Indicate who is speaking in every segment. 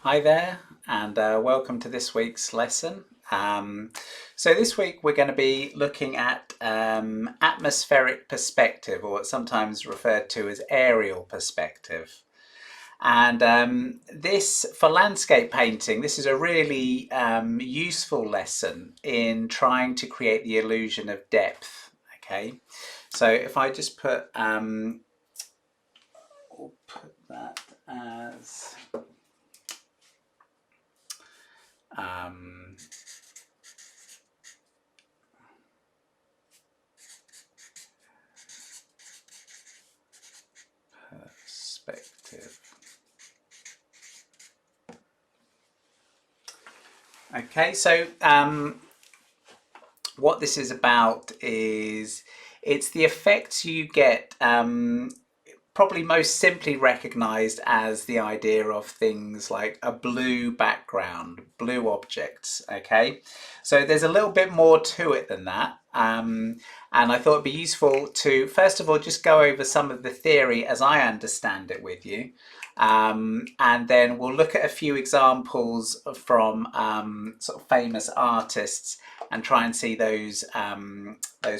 Speaker 1: Hi there, and welcome to this week's lesson. So this week we're going to be looking at atmospheric perspective, or what's sometimes referred to as aerial perspective. And this, for landscape painting, this is a really useful lesson in trying to create the illusion of depth. Okay, so if I just we'll put that as um, perspective. Okay, so what this is about is it's the effects you get, probably most simply recognized as the idea of things like a blue background, blue objects. Okay, so there's a little bit more to it than that. And I thought it'd be useful to, first of all, just go over some of the theory as I understand it with you. And then we'll look at a few examples from sort of famous artists and try and see those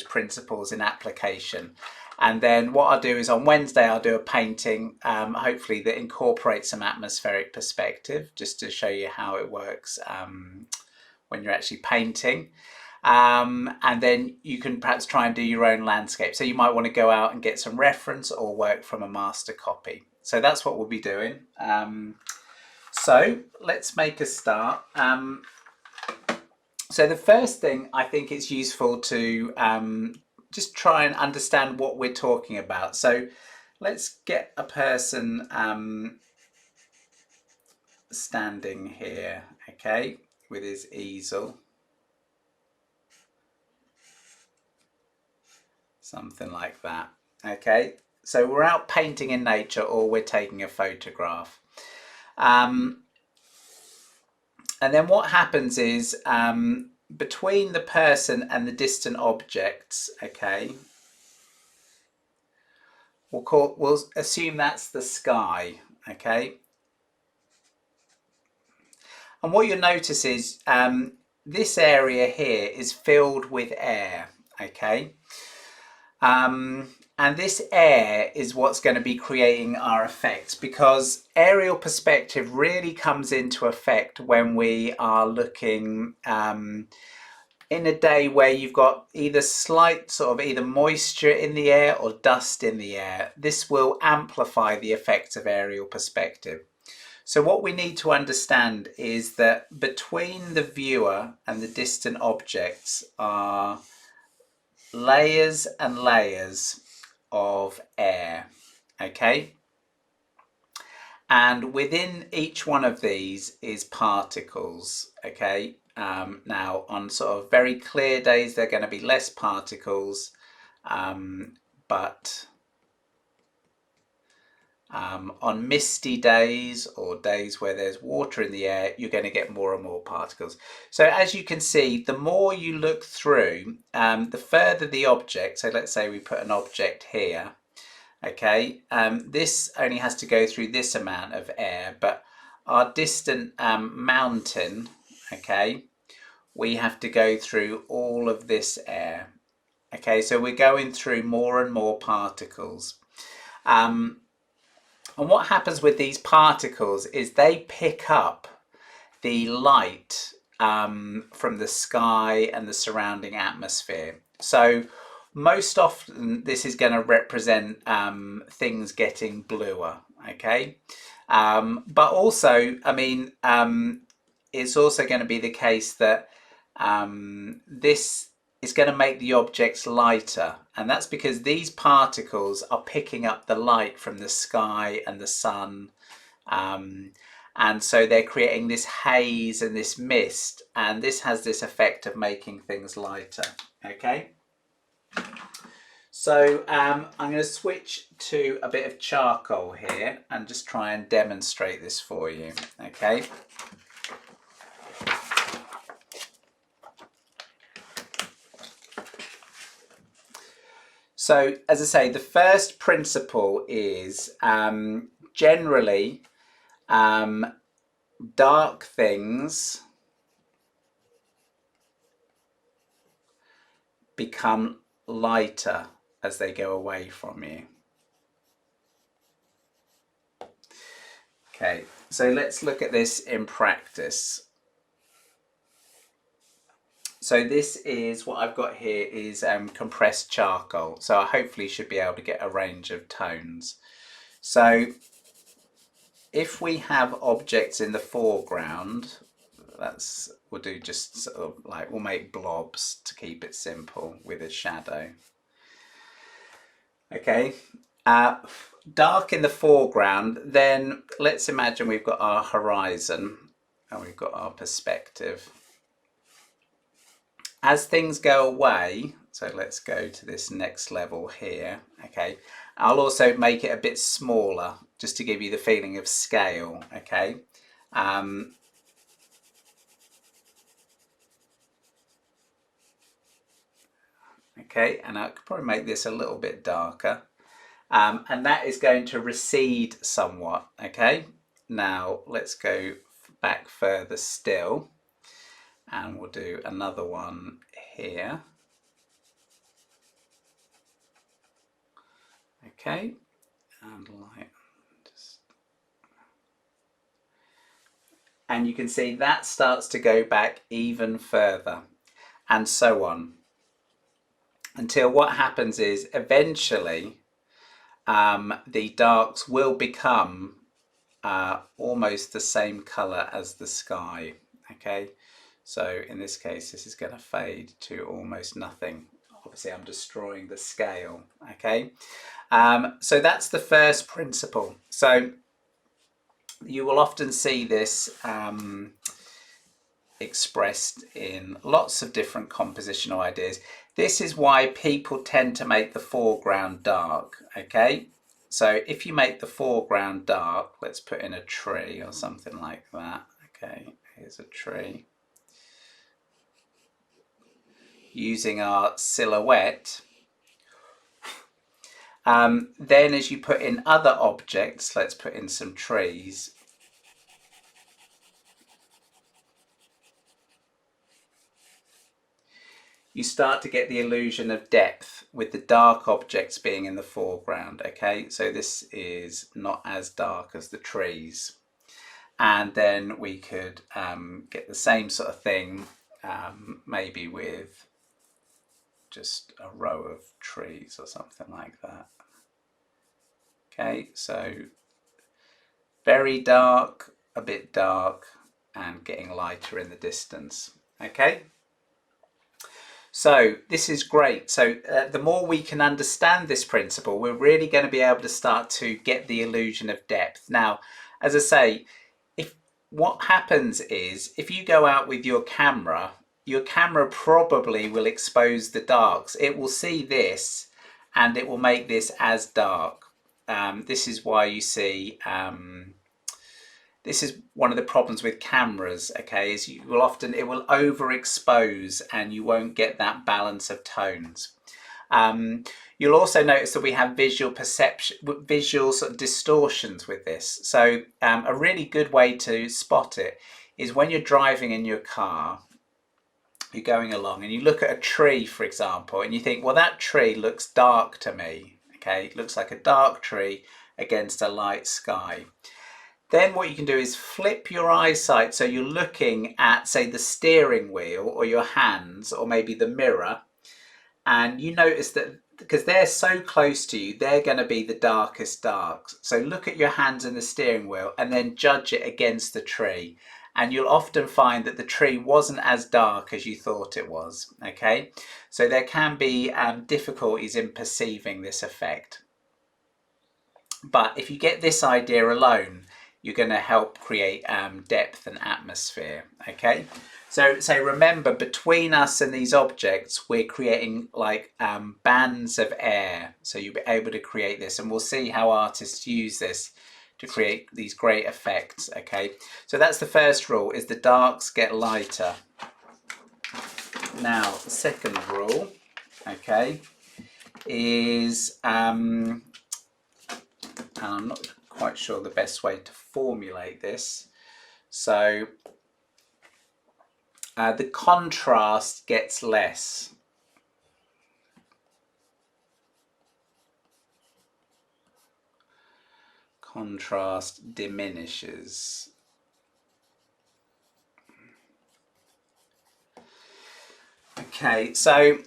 Speaker 1: principles in application. And then what I'll do is on Wednesday I'll do a painting, hopefully that incorporates some atmospheric perspective, just to show you how it works when you're actually painting. And then you can perhaps try and do your own landscape. So you might want to go out and get some reference or work from a master copy. So that's what we'll be doing. So let's make a start. So the first thing I think it's useful to just try and understand what we're talking about. So let's get a person standing here, okay, with his easel. Something like that. Okay, so we're out painting in nature or we're taking a photograph. And then what happens is between the person and the distant objects, okay, we'll assume that's the sky, okay. And what you'll notice is this area here is filled with air, okay. And this air is what's going to be creating our effects, because aerial perspective really comes into effect when we are looking in a day where you've got either slight sort of either moisture in the air or dust in the air. This will amplify the effects of aerial perspective. So what we need to understand is that between the viewer and the distant objects are layers and layers of air, okay? And within each one of these is particles, okay? Now, on sort of very clear days, there are going to be less particles, but on misty days or days where there's water in the air, you're going to get more and more particles. So as you can see, the more you look through, the further the object, so let's say we put an object here, okay, this only has to go through this amount of air, but our distant mountain, okay, we have to go through all of this air. Okay, so we're going through more and more particles. And what happens with these particles is they pick up the light from the sky and the surrounding atmosphere. So most often this is going to represent things getting bluer, okay? But also, I mean, it's also going to be the case that this is going to make the objects lighter, and that's because these particles are picking up the light from the sky and the sun, and so they're creating this haze and this mist, and this has this effect of making things lighter. Okay, so I'm going to switch to a bit of charcoal here and just try and demonstrate this for you. Okay. So, as I say, the first principle is generally dark things become lighter as they go away from you. Okay, so let's look at this in practice. So this is what I've got here is compressed charcoal. So I hopefully should be able to get a range of tones. So if we have objects in the foreground, we'll do just sort of like, we'll make blobs to keep it simple with a shadow. Okay, dark in the foreground, then let's imagine we've got our horizon and we've got our perspective. As things go away, so let's go to this next level here, okay, I'll also make it a bit smaller just to give you the feeling of scale, okay. Okay, and I could probably make this a little bit darker. And that is going to recede somewhat, okay? Now let's go back further still, and we'll do another one here. Okay, and you can see that starts to go back even further, and so on, until what happens is eventually the darks will become almost the same color as the sky. Okay, so in this case this is going to fade to almost nothing. Obviously I'm destroying the scale. Okay, so that's the first principle. So you will often see this expressed in lots of different compositional ideas. This is why people tend to make the foreground dark. Okay, so if you make the foreground dark, let's put in a tree or something like that. Okay, here's a tree. Using our silhouette, then as you put in other objects, let's put in some trees, you start to get the illusion of depth with the dark objects being in the foreground. Okay, so this is not as dark as the trees. And then we could get the same sort of thing, maybe with just a row of trees or something like that. Okay, so very dark, a bit dark, and getting lighter in the distance. Okay, so this is great. So the more we can understand this principle, we're really going to be able to start to get the illusion of depth. Now, as I say, what happens is if you go out with your camera probably will expose the darks. It will see this and it will make this as dark. This is why you see, this is one of the problems with cameras, okay, is it will overexpose and you won't get that balance of tones. You'll also notice that we have visual sort of distortions with this. So a really good way to spot it is when you're driving in your car, you're going along and you look at a tree, for example, and you think, well, that tree looks dark to me. Okay, it looks like a dark tree against a light sky. Then what you can do is flip your eyesight so you're looking at, say, the steering wheel or your hands or maybe the mirror, and you notice that because they're so close to you, they're going to be the darkest darks. So look at your hands and the steering wheel and then judge it against the tree. And you'll often find that the tree wasn't as dark as you thought it was. Okay, so there can be difficulties in perceiving this effect. But if you get this idea alone, you're going to help create depth and atmosphere. Okay, so remember, between us and these objects, we're creating like bands of air. So you'll be able to create this, and we'll see how artists use this to create these great effects. Okay, so that's the first rule, is the darks get lighter. Now the second rule, okay, is and I'm not quite sure the best way to formulate this, So the contrast gets less. Contrast diminishes. Okay, so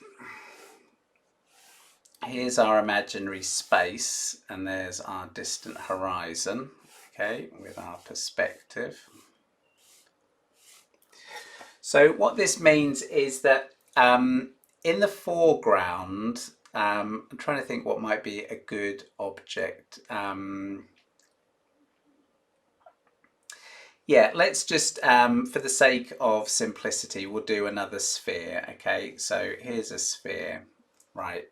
Speaker 1: here's our imaginary space, and there's our distant horizon, okay, with our perspective. So what this means is that in the foreground, I'm trying to think what might be a good object. Yeah, let's just, for the sake of simplicity, we'll do another sphere, okay? So here's a sphere, right?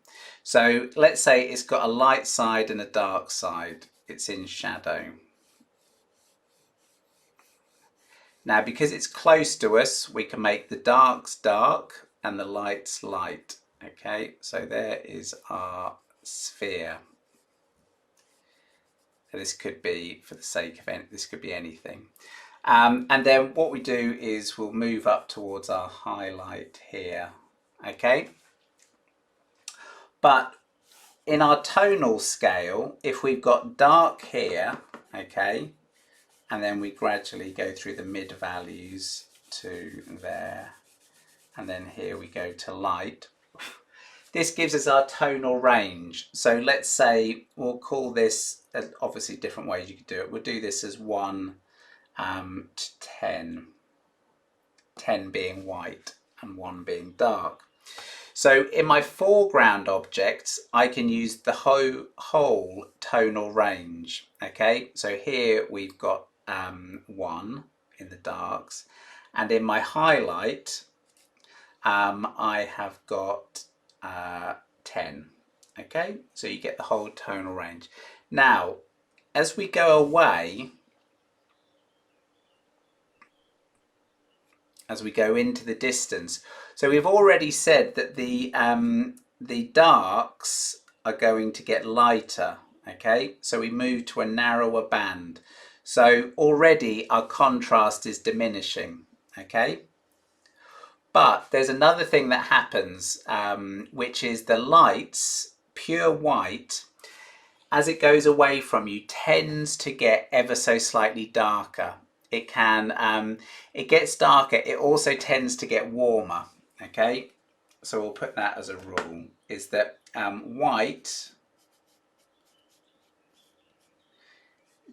Speaker 1: So let's say it's got a light side and a dark side. It's in shadow. Now, because it's close to us, we can make the darks dark and the lights light, okay? So there is our sphere. This could be, for the sake of this could be anything. And then what we do is we'll move up towards our highlight here, okay? But in our tonal scale, if we've got dark here, okay, and then we gradually go through the mid values to there, and then here we go to light. This gives us our tonal range. So let's say we'll call this, obviously different ways you could do it. We'll do this as 1 to 10, 10 being white and 1 being dark. So in my foreground objects, I can use the whole tonal range. Okay, so here we've got 1 in the darks, and in my highlight, I have got 10. Okay, so you get the whole tonal range. Now, as we go away, as we go into the distance, so we've already said that the darks are going to get lighter. Okay, so we move to a narrower band. So already our contrast is diminishing. Okay, but there's another thing that happens, which is the lights, pure white, as it goes away from you, tends to get ever so slightly darker. It can, it gets darker. It also tends to get warmer. Okay, so we'll put that as a rule, is that white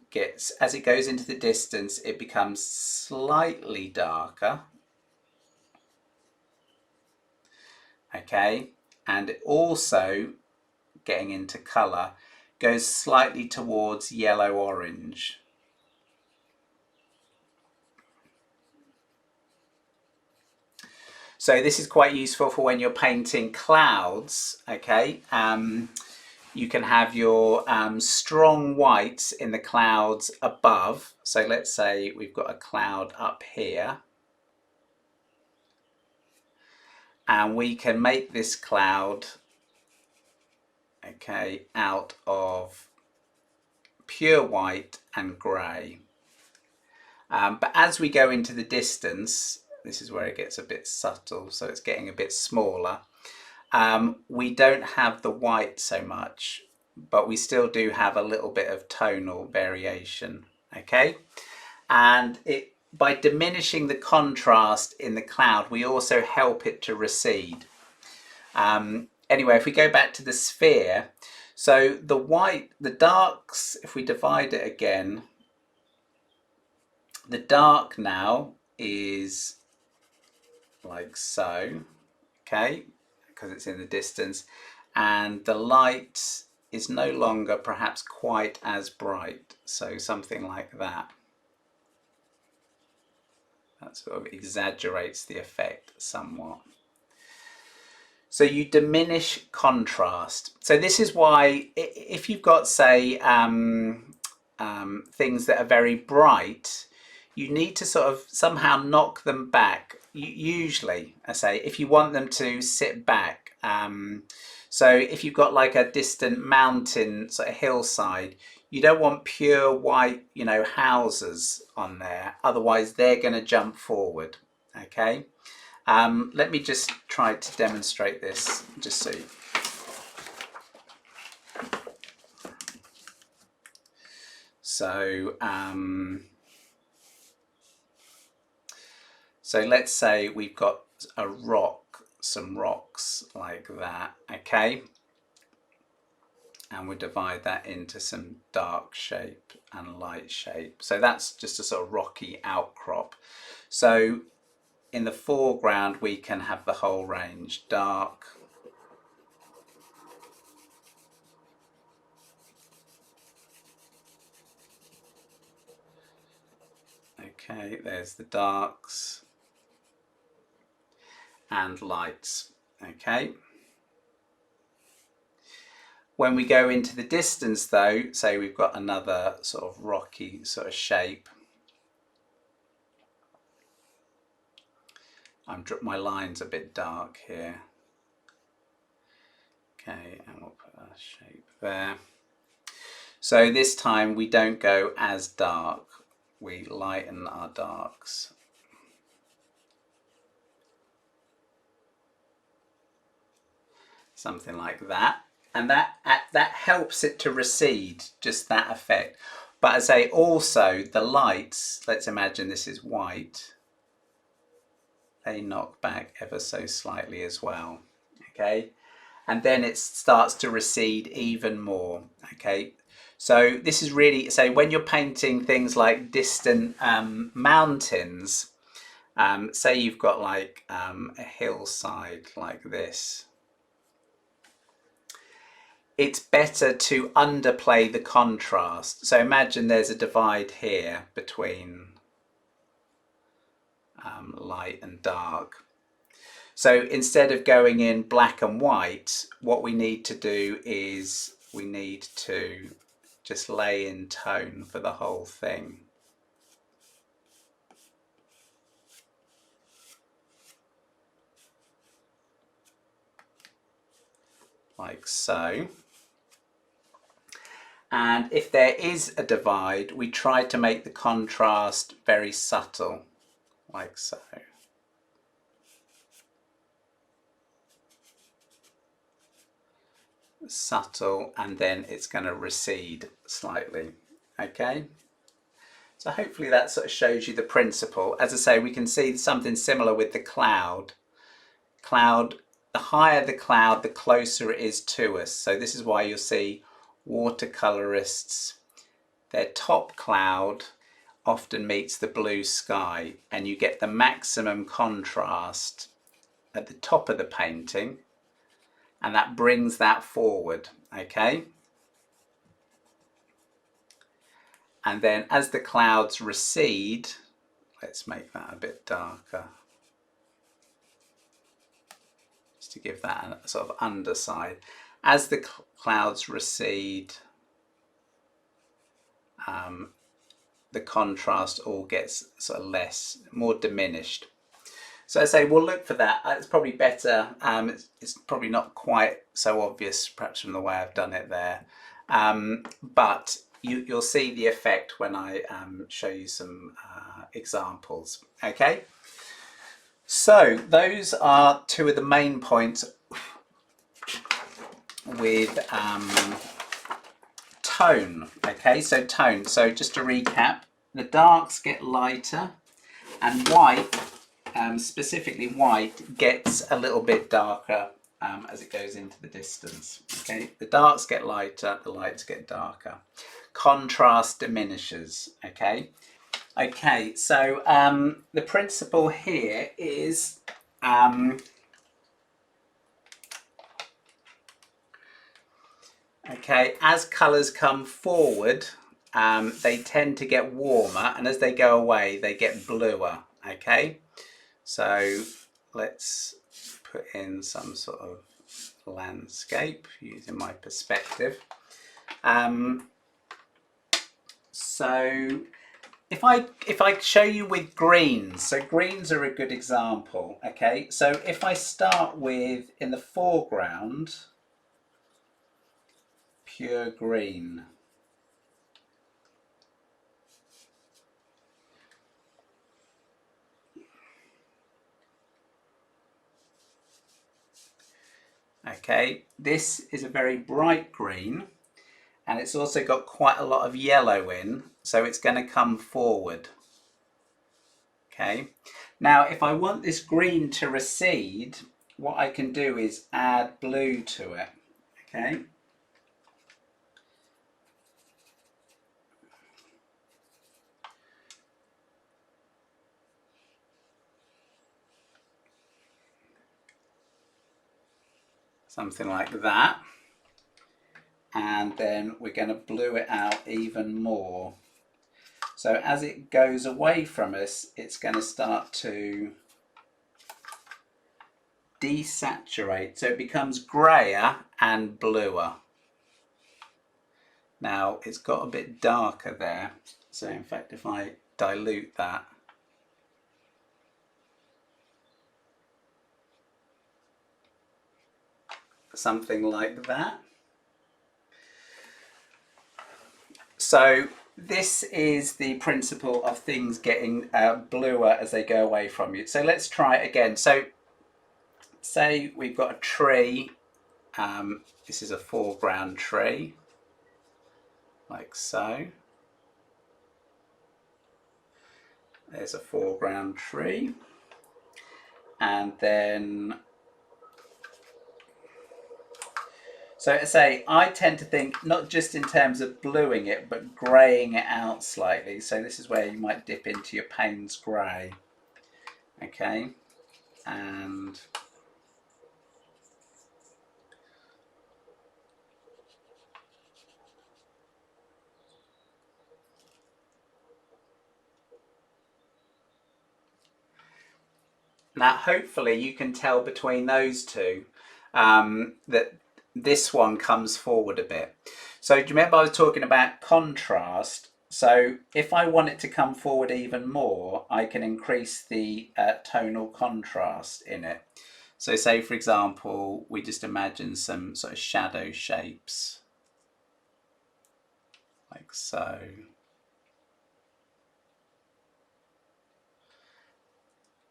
Speaker 1: gets, as it goes into the distance, it becomes slightly darker. Okay, and it also, getting into colour, goes slightly towards yellow-orange. So this is quite useful for when you're painting clouds, okay? You can have your strong whites in the clouds above. So let's say we've got a cloud up here. And we can make this cloud, okay, out of pure white and grey. But as we go into the distance, this is where it gets a bit subtle, so it's getting a bit smaller. We don't have the white so much, but we still do have a little bit of tonal variation, okay? And by diminishing the contrast in the cloud, we also help it to recede. Anyway, if we go back to the sphere, so the white, the darks, if we divide it again, the dark now is like so, okay, because it's in the distance, and the light is no longer perhaps quite as bright, so something like that. That sort of exaggerates the effect somewhat. So you diminish contrast. So this is why if you've got, say, things that are very bright, you need to sort of somehow knock them back. Usually, I say, if you want them to sit back. So if you've got like a distant mountain, sort of hillside, You don't want pure white, you know, houses on there. Otherwise, they're going to jump forward. Okay. Let me just try to demonstrate this, just so. So, so let's say we've got a rock, some rocks like that. Okay. And we divide that into some dark shape and light shape. So that's just a sort of rocky outcrop. So in the foreground, we can have the whole range, dark, okay, there's the darks and lights, okay. When we go into the distance though, say we've got another sort of rocky sort of shape, my line's a bit dark here. Okay, and we'll put a shape there. So this time we don't go as dark, we lighten our darks. Something like that. And that helps it to recede, just that effect. But I say also the lights, let's imagine this is white, they knock back ever so slightly as well, okay? And then it starts to recede even more, okay? So this is really, so when you're painting things like distant mountains, say you've got like a hillside like this, it's better to underplay the contrast. So imagine there's a divide here between light and dark. So instead of going in black and white, what we need to do is we need to just lay in tone for the whole thing. Like so. And if there is a divide, we try to make the contrast very subtle, like so. Subtle, and then it's going to recede slightly, okay? So hopefully that sort of shows you the principle. As I say, we can see something similar with the cloud. The higher the cloud, the closer it is to us. So this is why you'll see watercolorists, their top cloud often meets the blue sky, and you get the maximum contrast at the top of the painting, and that brings that forward, okay? And then as the clouds recede, let's make that a bit darker, just to give that a sort of underside. As the clouds recede, the contrast all gets sort of less, more diminished. So I say we'll look for that. It's probably better. It's probably not quite so obvious, perhaps from the way I've done it there, but you'll see the effect when I show you some examples. Okay. So those are two of the main points with tone. Okay, so tone. So just to recap, the darks get lighter, and white, specifically white, gets a little bit darker as it goes into the distance. Okay, the darks get lighter, the lights get darker. Contrast diminishes. Okay. Okay, so the principle here is okay, as colours come forward, they tend to get warmer, and as they go away, they get bluer. Okay, so let's put in some sort of landscape using my perspective. So if I show you with greens, so greens are a good example. Okay, so if I start with, in the foreground, pure green. Okay, this is a very bright green, and it's also got quite a lot of yellow in, so it's going to come forward. Okay, now if I want this green to recede, what I can do is add blue to it. Okay, something like that, and then we're going to blue it out even more. So as it goes away from us, it's going to start to desaturate, so it becomes grayer and bluer. Now it's got a bit darker there, so in fact if I dilute that, something like that. So this is the principle of things getting bluer as they go away from you. So let's try it again. So say we've got a tree, this is a foreground tree, like so. There's a foreground tree, and then so say I tend to think not just in terms of bluing it, but greying it out slightly. So this is where you might dip into your Payne's grey. Okay, and now hopefully you can tell between those two that this one comes forward a bit. So do you remember I was talking about contrast? So if I want it to come forward even more, I can increase the tonal contrast in it. So say for example, we just imagine some sort of shadow shapes, like so.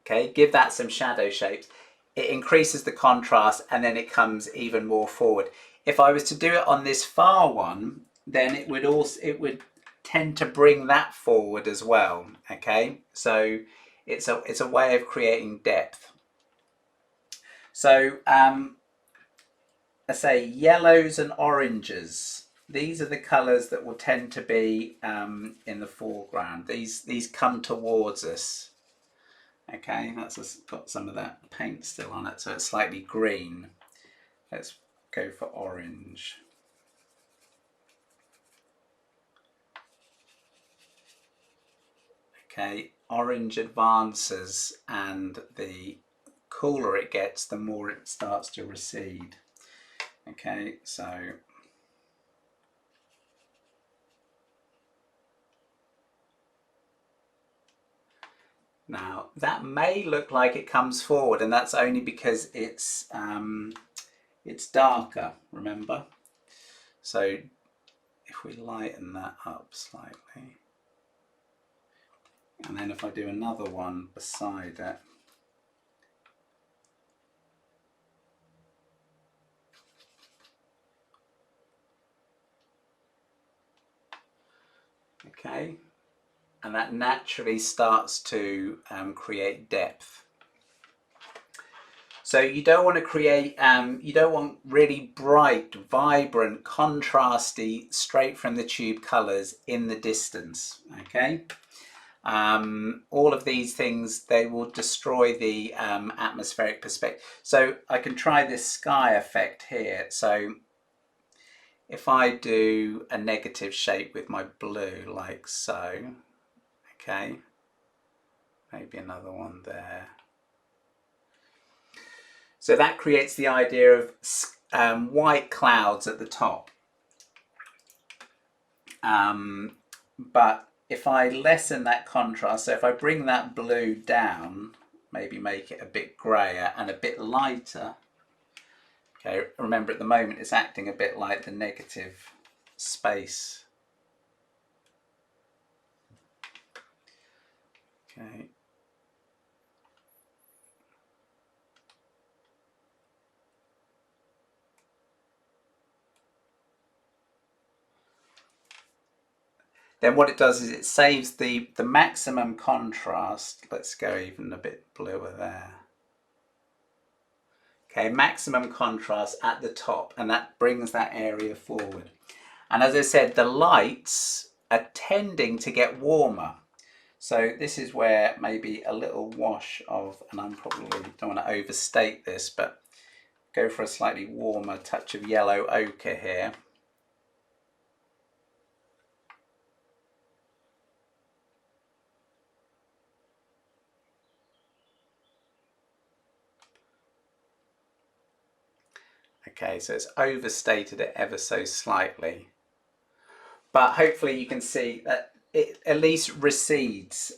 Speaker 1: Okay, give that some shadow shapes. It increases the contrast and then it comes even more forward. If I was to do it on this far one, then it would tend to bring that forward as well. Okay, so it's a way of creating depth. So I say yellows and oranges. These are the colours that will tend to be in the foreground. These come towards us. Okay, that's got some of that paint still on it, so it's slightly green. Let's go for orange. Okay, orange advances, and the cooler it gets, the more it starts to recede. Okay, so now that may look like it comes forward, and that's only because it's darker, remember? So if we lighten that up slightly, and then if I do another one beside it, okay, and that naturally starts to create depth. So you don't want to create, you don't want really bright, vibrant, contrasty, straight from the tube colours in the distance, okay? All of these things, they will destroy the atmospheric perspective. So I can try this sky effect here. So if I do a negative shape with my blue, like so, okay, maybe another one there. So that creates the idea of white clouds at the top. But if I lessen that contrast, so if I bring that blue down, maybe make it a bit grayer and a bit lighter. Okay, remember at the moment it's acting a bit like the negative space. Okay. then what it does is it saves the maximum contrast. Let's go even a bit bluer there. Okay, maximum contrast at the top, and that brings that area forward. And as I said, the lights are tending to get warmer. So this is where maybe a little wash of, and I'm probably don't want to overstate this, but go for a slightly warmer touch of yellow ochre here. Okay, so it's overstated it ever so slightly. But hopefully you can see that it at least recedes.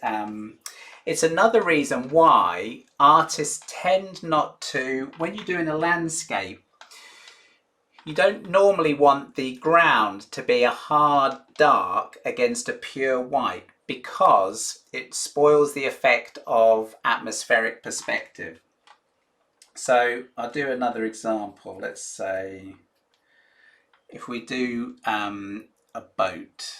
Speaker 1: It's another reason why artists tend not to, when you're doing a landscape, you don't normally want the ground to be a hard dark against a pure white, because it spoils the effect of atmospheric perspective. So I'll do another example. Let's say if we do a boat.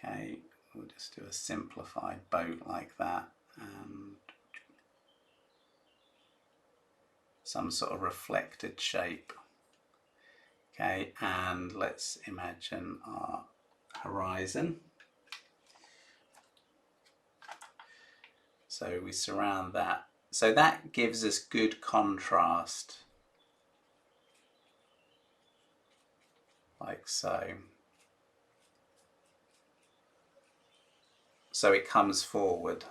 Speaker 1: Okay, we'll just do a simplified boat like that, and some sort of reflected shape. Okay, and let's imagine our horizon. So we surround that. So that gives us good contrast, like so. So it comes forward.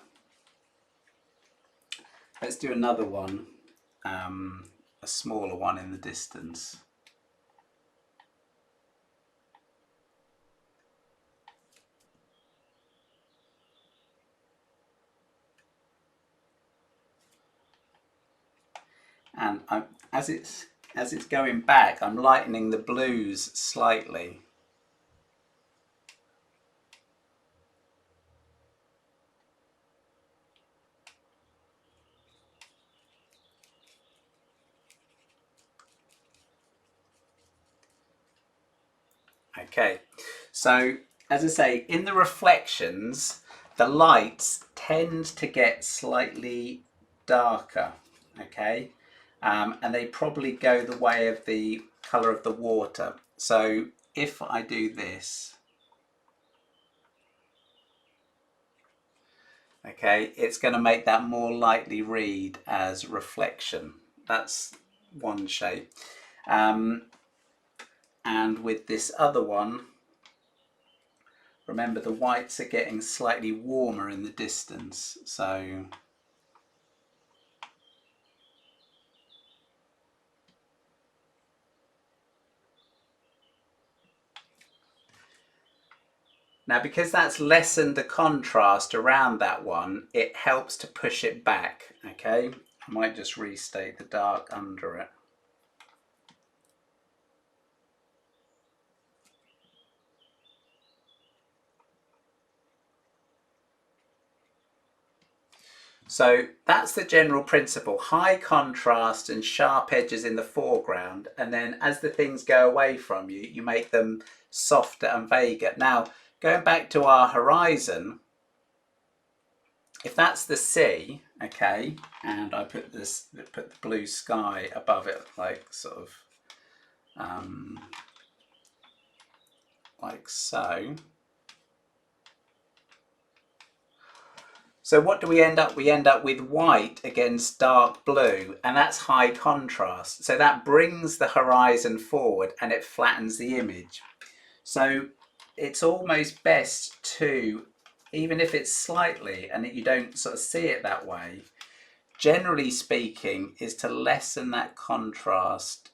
Speaker 1: Let's do another one, a smaller one in the distance. And as it's going back, I'm lightening the blues slightly. Okay, so as I say, in the reflections, the lights tend to get slightly darker, okay? And they probably go the way of the colour of the water. So if I do this, okay, it's going to make that more lightly read as reflection. That's one shape. And with this other one, remember the whites are getting slightly warmer in the distance, so now because that's lessened the contrast around that one, it helps to push it back. Okay, I might just restate the dark under it. So that's the general principle: high contrast and sharp edges in the foreground, and then as the things go away from you, you make them softer and vaguer. Now, going back to our horizon, if that's the sea, okay, and I put the blue sky above it, like sort of like so. So what do we end up? We end up with white against dark blue, and that's high contrast. So that brings the horizon forward and it flattens the image. So it's almost best to, even if it's slightly and you don't sort of see it that way, generally speaking, is to lessen that contrast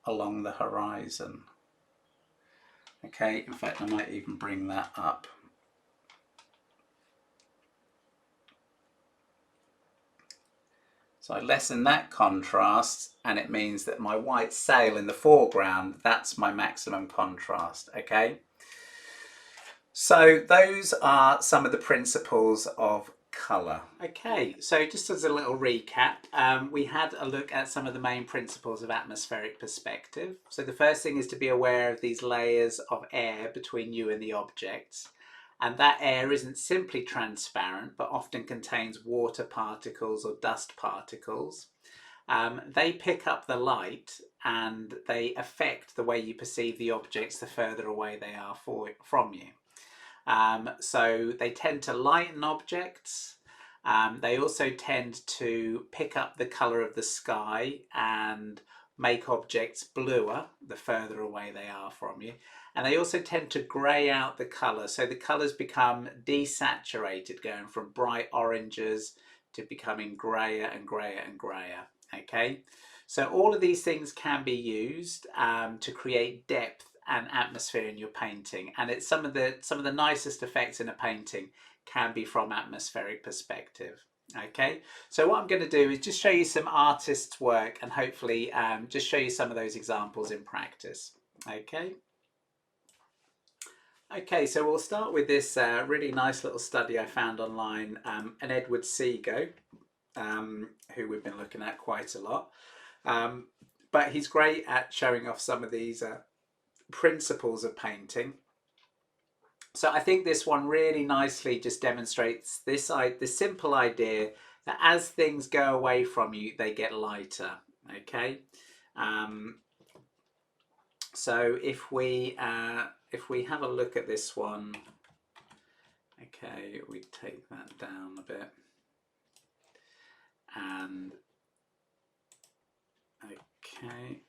Speaker 1: along the horizon. Okay, in fact, I might even bring that up. So I lessen that contrast, and it means that my white sail in the foreground, that's my maximum contrast, okay? So those are some of the principles of colour. Okay, so just as a little recap, we had a look at some of the main principles of atmospheric perspective. So the first thing is to be aware of these layers of air between you and the objects. And that air isn't simply transparent, but often contains water particles or dust particles. They pick up the light and they affect the way you perceive the objects the further away they are from you. So they tend to lighten objects. They also tend to pick up the colour of the sky and make objects bluer the further away they are from you. And they also tend to grey out the colour. So the colours become desaturated, going from bright oranges to becoming greyer and greyer and greyer. Okay, so all of these things can be used to create depth and atmosphere in your painting, and it's some of the nicest effects in a painting can be from atmospheric perspective. Okay, so what I'm going to do is just show you some artists' work and hopefully just show you some of those examples in practice. Okay, so we'll start with this really nice little study I found online, an Edward Seago, who we've been looking at quite a lot, but he's great at showing off some of these principles of painting. So I think this one really nicely just demonstrates the simple idea that as things go away from you, they get lighter. Okay, so if we have a look at this one, okay, we take that down a bit, and okay.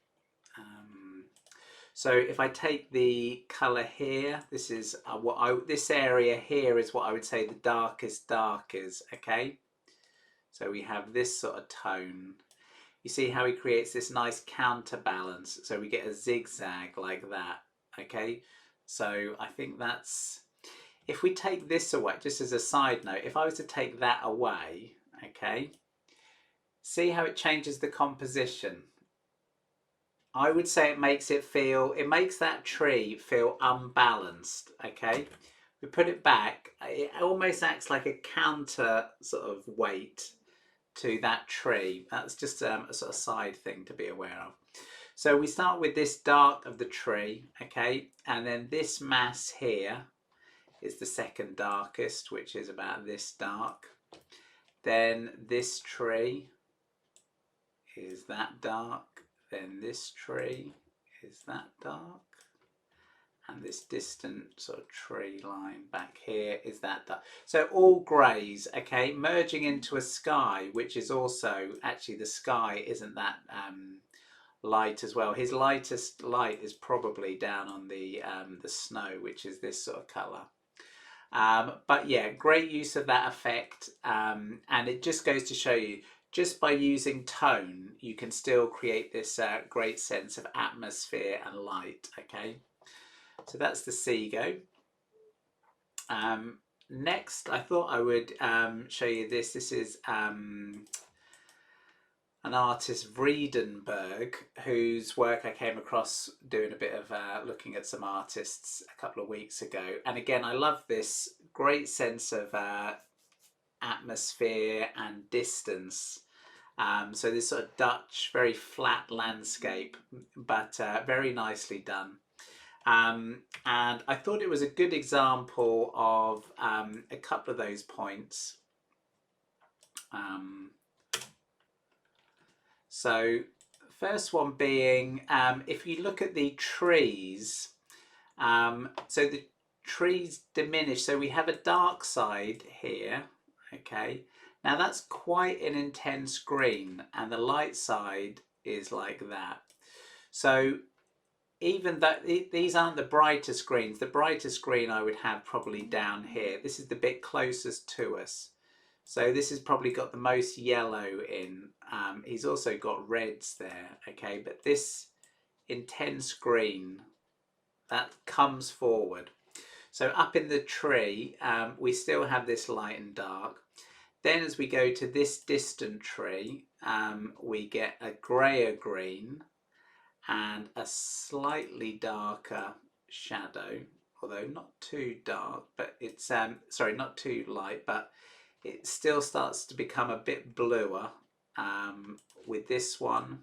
Speaker 1: So if I take the colour here, this is this area here is what I would say the darkest dark is. Okay, so we have this sort of tone. You see how he creates this nice counterbalance, so we get a zigzag like that. Okay, so I think that's, if we take this away, just as a side note, if I was to take that away, okay, see how it changes the composition. I would say it makes that tree feel unbalanced. Okay, we put it back, it almost acts like a counter sort of weight to that tree. That's just a sort of side thing to be aware of. So we start with this dark of the tree, okay, and then this mass here is the second darkest, which is about this dark. Then this tree is that dark. Then this tree is that dark, and this distant sort of tree line back here is that dark. So all greys, okay, merging into a sky, which is also, actually the sky isn't that light as well. His lightest light is probably down on the snow, which is this sort of colour. But yeah, great use of that effect, and it just goes to show you, just by using tone, you can still create this great sense of atmosphere and light. Okay, so that's the Seago. Next, I thought I would show you this. This is an artist, Friedenberg, whose work I came across doing a bit of looking at some artists a couple of weeks ago. And again, I love this great sense of atmosphere and distance. So this sort of Dutch, very flat landscape, but very nicely done. And I thought it was a good example of a couple of those points. So first one being, if you look at the trees, so the trees diminish. So we have a dark side here, okay. Now that's quite an intense green, and the light side is like that. So even though these aren't the brightest greens, the brightest green I would have probably down here. This is the bit closest to us. So this has probably got the most yellow in. He's also got reds there, okay, but this intense green, that comes forward. So up in the tree, we still have this light and dark. Then as we go to this distant tree, we get a greyer green and a slightly darker shadow, although not too dark, but it's, sorry, not too light, but it still starts to become a bit bluer with this one.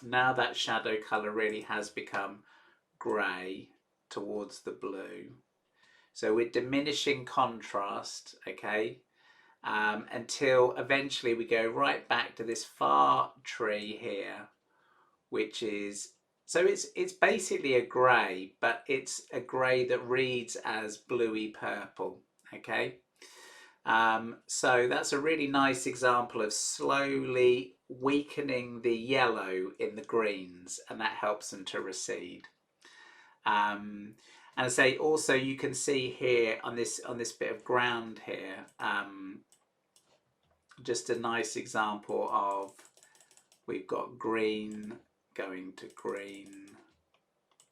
Speaker 1: Now that shadow colour really has become grey towards the blue. So we're diminishing contrast, okay, until eventually we go right back to this far tree here, which is, so it's basically a grey, but it's a grey that reads as bluey purple, okay. So that's a really nice example of slowly weakening the yellow in the greens, and that helps them to recede. And I say also you can see here on this bit of ground here, just a nice example of, we've got green going to green,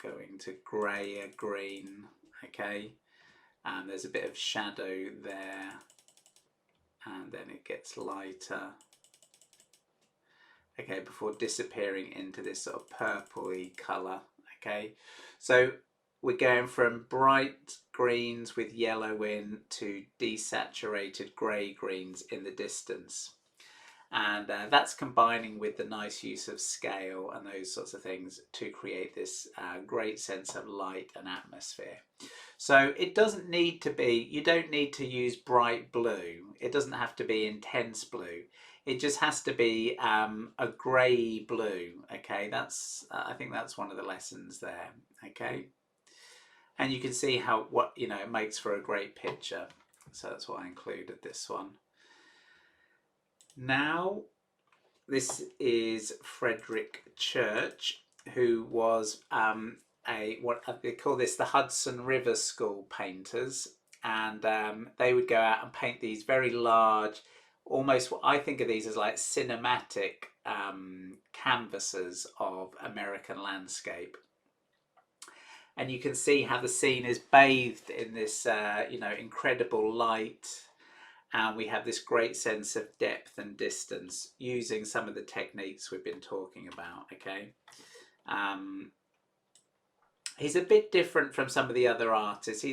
Speaker 1: going to greyer green, okay. There's a bit of shadow there, and then it gets lighter, okay, before disappearing into this sort of purpley colour, okay. So we're going from bright greens with yellow in to desaturated grey greens in the distance. And that's combining with the nice use of scale and those sorts of things to create this great sense of light and atmosphere. So it doesn't need to be, you don't need to use bright blue. It doesn't have to be intense blue. It just has to be a grey blue, okay? That's I think that's one of the lessons there, okay? And you can see how, what, you know, it makes for a great picture. So that's why I included this one. Now, this is Frederic Church, who was what they call this, the Hudson River School painters, and they would go out and paint these very large, almost what I think of these as like cinematic canvases of American landscape. And you can see how the scene is bathed in this you know, incredible light, and we have this great sense of depth and distance using some of the techniques we've been talking about, okay. He's a bit different from some of the other artists.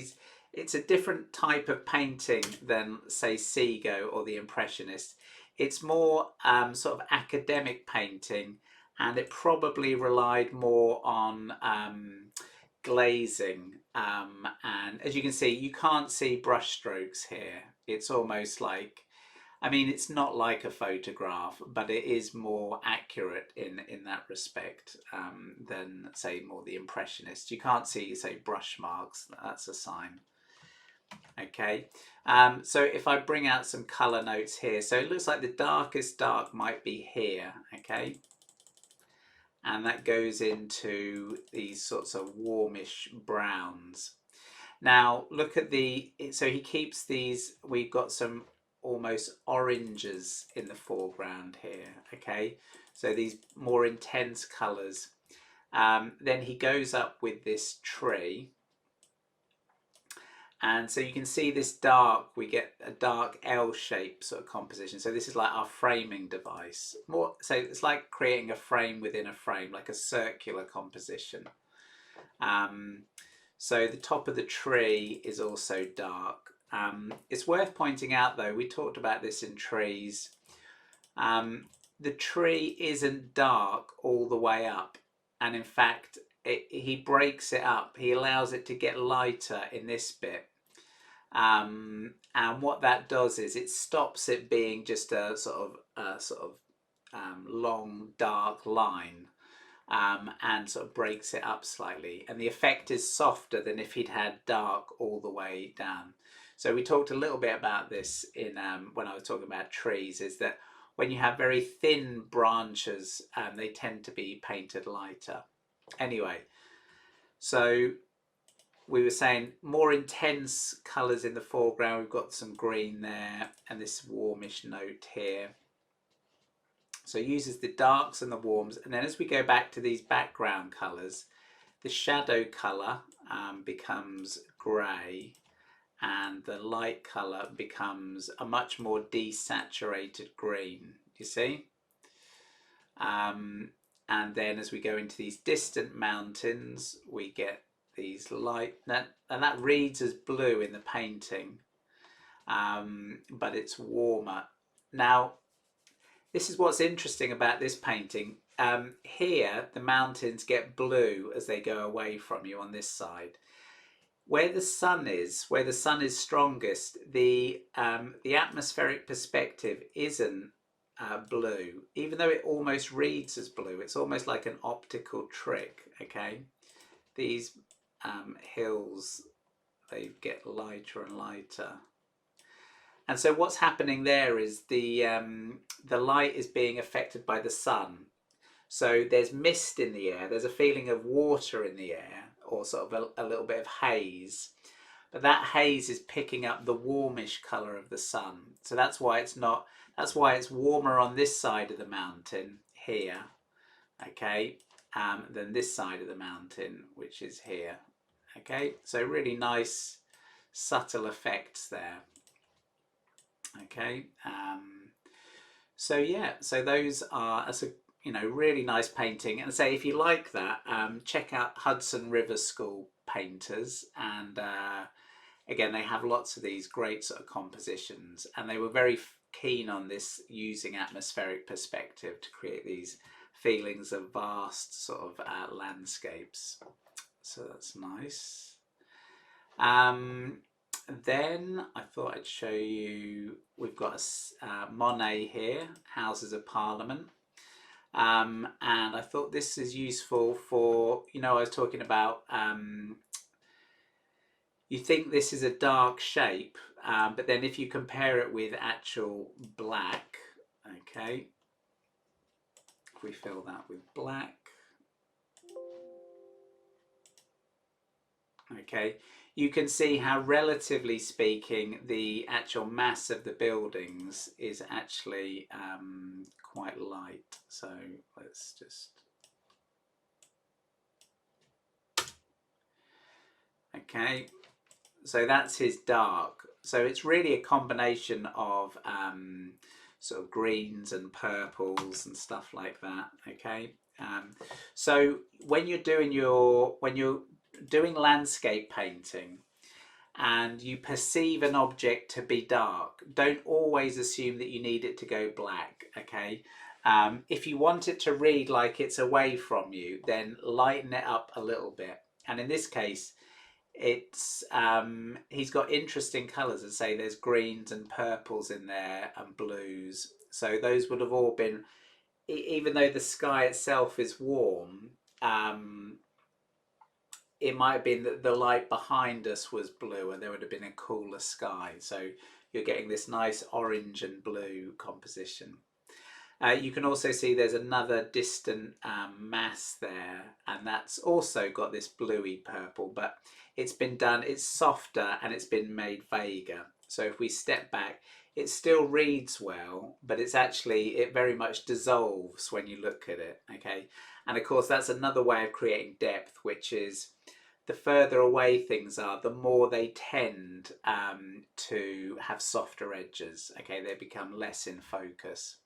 Speaker 1: It's a different type of painting than, say, Seago or the Impressionists. It's more sort of academic painting, and it probably relied more on glazing. And as you can see, you can't see brush strokes here. It's almost like, I mean, it's not like a photograph, but it is more accurate in that respect than, say, more the Impressionists. You can't see, say, brush marks. That's a sign. Okay, so if I bring out some color notes here, so it looks like the darkest dark might be here, okay, and that goes into these sorts of warmish browns. Now look at the, so he keeps these, we've got some almost oranges in the foreground here, okay, so these more intense colors. Then he goes up with this tree, and so you can see this dark, we get a dark L-shaped sort of composition. So this is like our framing device. More, so it's like creating a frame within a frame, like a circular composition. So the top of the tree is also dark. It's worth pointing out though, we talked about this in trees, the tree isn't dark all the way up. And in fact, he breaks it up. He allows it to get lighter in this bit. And what that does is it stops it being just a sort of long dark line, and sort of breaks it up slightly, and the effect is softer than if he'd had dark all the way down. So we talked a little bit about this in when I was talking about trees, is that when you have very thin branches, they tend to be painted lighter. Anyway, so we were saying more intense colours in the foreground. We've got some green there and this warmish note here. So it uses the darks and the warms, and then as we go back to these background colours, the shadow colour becomes grey, and the light colour becomes a much more desaturated green, you see? And then as we go into these distant mountains, we get these light, and that reads as blue in the painting. but it's warmer. Now, this is what's interesting about this painting. Here, the mountains get blue as they go away from you on this side. Where the sun is strongest, the atmospheric perspective isn't blue, even though it almost reads as blue. It's almost like an optical trick. Okay, these hills, they get lighter and lighter, and so what's happening there is the light is being affected by the sun. So there's mist in the air. There's a feeling of water in the air, or sort of a little bit of haze. But that haze is picking up the warmish colour of the sun. So that's why it's not. That's why it's warmer on this side of the mountain here, okay, than this side of the mountain, which is here. Okay, so really nice, subtle effects there. Okay, so yeah, so those are, that's a really nice painting. And say if you like that, check out Hudson River School painters, and again they have lots of these great sort of compositions, and they were very keen on this, using atmospheric perspective to create these feelings of vast sort of landscapes. So that's nice. Then I thought I'd show you, we've got a Monet here, Houses of Parliament. And I thought this is useful for, I was talking about, you think this is a dark shape, but then if you compare it with actual black, okay, if we fill that with black, okay, you can see how, relatively speaking, the actual mass of the buildings is actually quite light. So let's just, okay, so that's his dark. So it's really a combination of sort of greens and purples and stuff like that. Okay, so when you're doing landscape painting and you perceive an object to be dark, don't always assume that you need it to go black. Okay, if you want it to read like it's away from you, then lighten it up a little bit. And in this case, it's he's got interesting colors. As I say, there's greens and purples in there and blues, so those would have all been, even though the sky itself is warm, it might have been that the light behind us was blue and there would have been a cooler sky, so you're getting this nice orange and blue composition. You can also see there's another distant mass there, and that's also got this bluey purple, but it's been done, it's softer and it's been made vaguer. So if we step back, it still reads well, but it's actually, it very much dissolves when you look at it. Okay, and of course that's another way of creating depth, which is the further away things are, the more they tend to have softer edges. Okay, they become less in focus.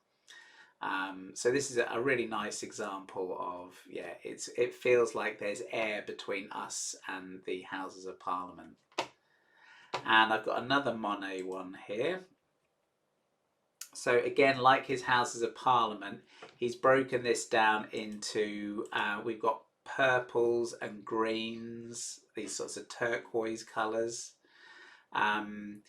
Speaker 1: So this is a really nice example of, yeah, it feels like there's air between us and the Houses of Parliament. And I've got another Monet one here. So again, like his Houses of Parliament, he's broken this down into, we've got purples and greens, these sorts of turquoise colours. And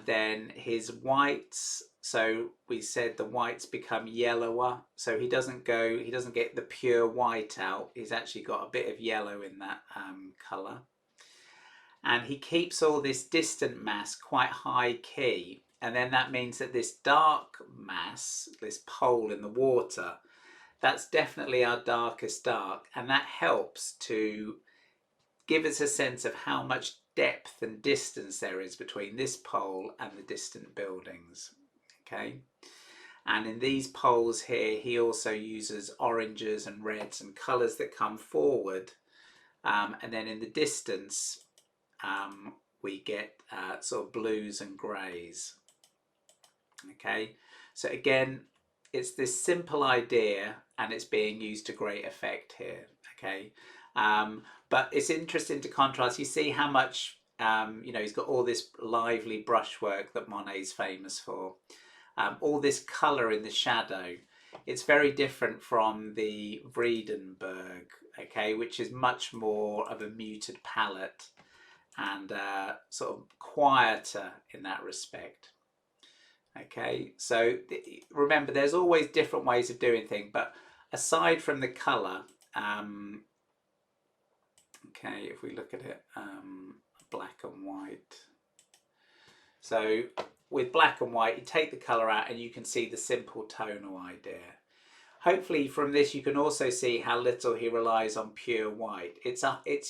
Speaker 1: then his whites, so we said the whites become yellower, so he doesn't get the pure white out, he's actually got a bit of yellow in that colour. And he keeps all this distant mass quite high key, and then that means that this dark mass, this pole in the water, that's definitely our darkest dark, and that helps to give us a sense of how much depth and distance there is between this pole and the distant buildings. Okay, and in these poles here, he also uses oranges and reds and colours that come forward, and then in the distance we get sort of blues and greys. Okay, so again, it's this simple idea and it's being used to great effect here. Okay, but it's interesting to contrast. You see how much You know, he's got all this lively brushwork that Monet's famous for. All this colour in the shadow. It's very different from the Friedenberg, okay, which is much more of a muted palette and sort of quieter in that respect. Okay, so remember, there's always different ways of doing things, but aside from the colour, okay, if we look at it, black and white. So with black and white, you take the colour out and you can see the simple tonal idea. Hopefully from this you can also see how little he relies on pure white. It's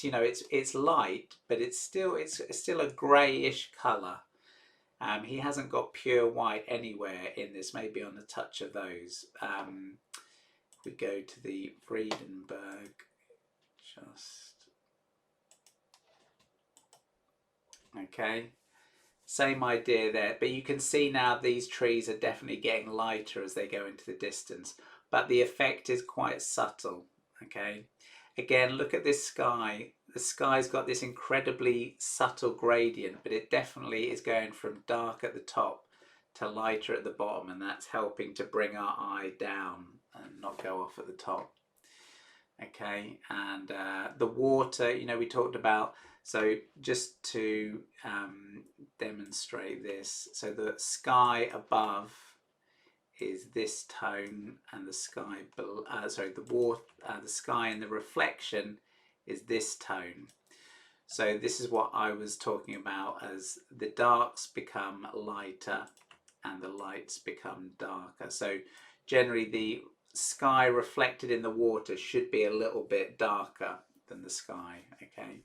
Speaker 1: you know, it's light, but it's still a greyish colour. He hasn't got pure white anywhere in this, maybe on a touch of those. We go to the Friedenberg, just okay. Same idea there, but you can see now these trees are definitely getting lighter as they go into the distance, but the effect is quite subtle, okay? Again, look at this sky. The sky's got this incredibly subtle gradient, but it definitely is going from dark at the top to lighter at the bottom, and that's helping to bring our eye down and not go off at the top. Okay, and the water, you know, we talked about. So just to demonstrate this, so the sky above is this tone, and the sky below, the sky and the reflection is this tone. So this is what I was talking about as the darks become lighter and the lights become darker. So generally the sky reflected in the water should be a little bit darker than the sky, okay?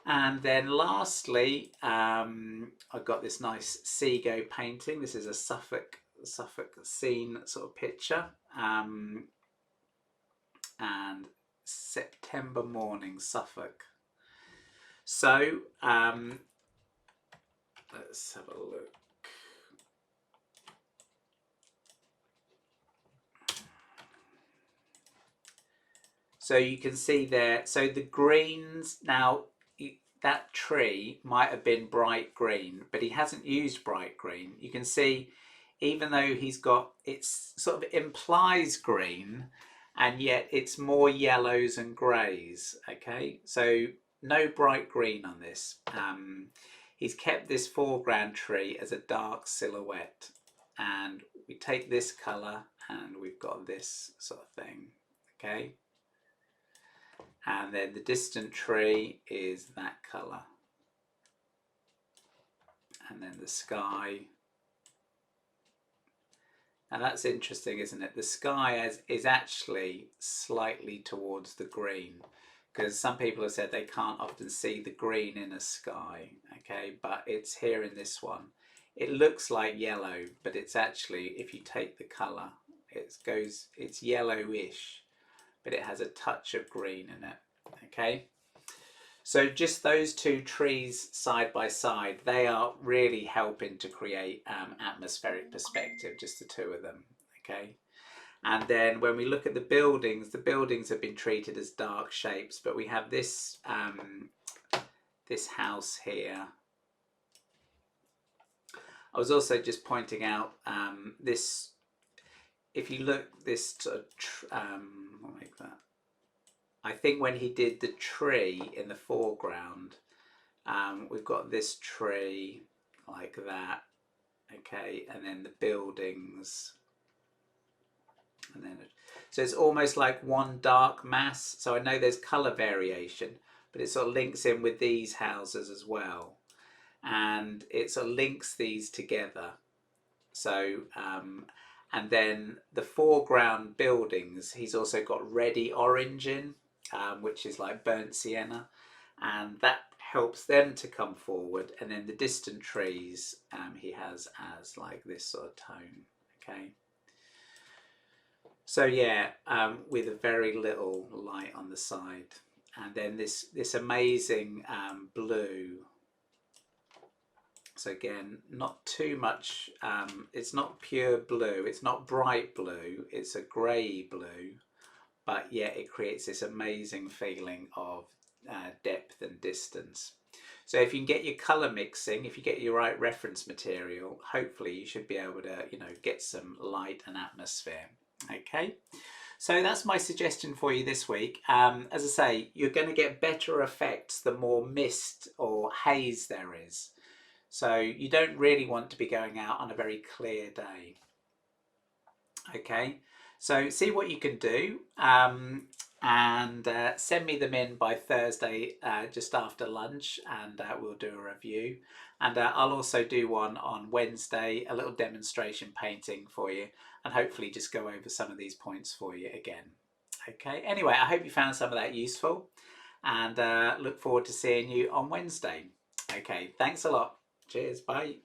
Speaker 1: And then lastly, I've got this nice seagull painting. This is a Suffolk scene sort of picture. And September morning, Suffolk. So let's have a look. So you can see there, so the greens, now that tree might have been bright green, but he hasn't used bright green. You can see, even though he's got, it sort of implies green, and yet it's more yellows and greys, okay? So no bright green on this. He's kept this foreground tree as a dark silhouette, and we take this colour and we've got this sort of thing, okay? And then the distant tree is that colour. And then the sky. Now that's interesting, isn't it? The sky is actually slightly towards the green, because some people have said they can't often see the green in a sky, okay? But it's here in this one. It looks like yellow, but it's actually, if you take the colour, it's yellowish, but it has a touch of green in it, okay? So just those two trees side by side, they are really helping to create atmospheric perspective, just the two of them, okay? And then when we look at the buildings have been treated as dark shapes, but we have this, this house here. I was also just pointing out this, if you look, this sort of, I'll make that. I think when he did the tree in the foreground, we've got this tree like that, okay, and then the buildings, and then so it's almost like one dark mass. So I know there's colour variation, but it sort of links in with these houses as well, and it sort of links these together. So and then the foreground buildings, he's also got reddy orange in, which is like burnt sienna, and that helps them to come forward. And then the distant trees he has as like this sort of tone, okay? So yeah, with a very little light on the side. And then this amazing blue. So again, not too much, it's not pure blue, it's not bright blue, it's a grey blue, but yet it creates this amazing feeling of depth and distance. So if you can get your colour mixing, if you get your right reference material, hopefully you should be able to, get some light and atmosphere. Okay. So that's my suggestion for you this week. As I say, you're going to get better effects the more mist or haze there is. So you don't really want to be going out on a very clear day. Okay, so see what you can do, and send me them in by Thursday, just after lunch, and we'll do a review. And I'll also do one on Wednesday, a little demonstration painting for you, and hopefully just go over some of these points for you again. Okay, anyway, I hope you found some of that useful, and look forward to seeing you on Wednesday. Okay, thanks a lot. Cheers, bye.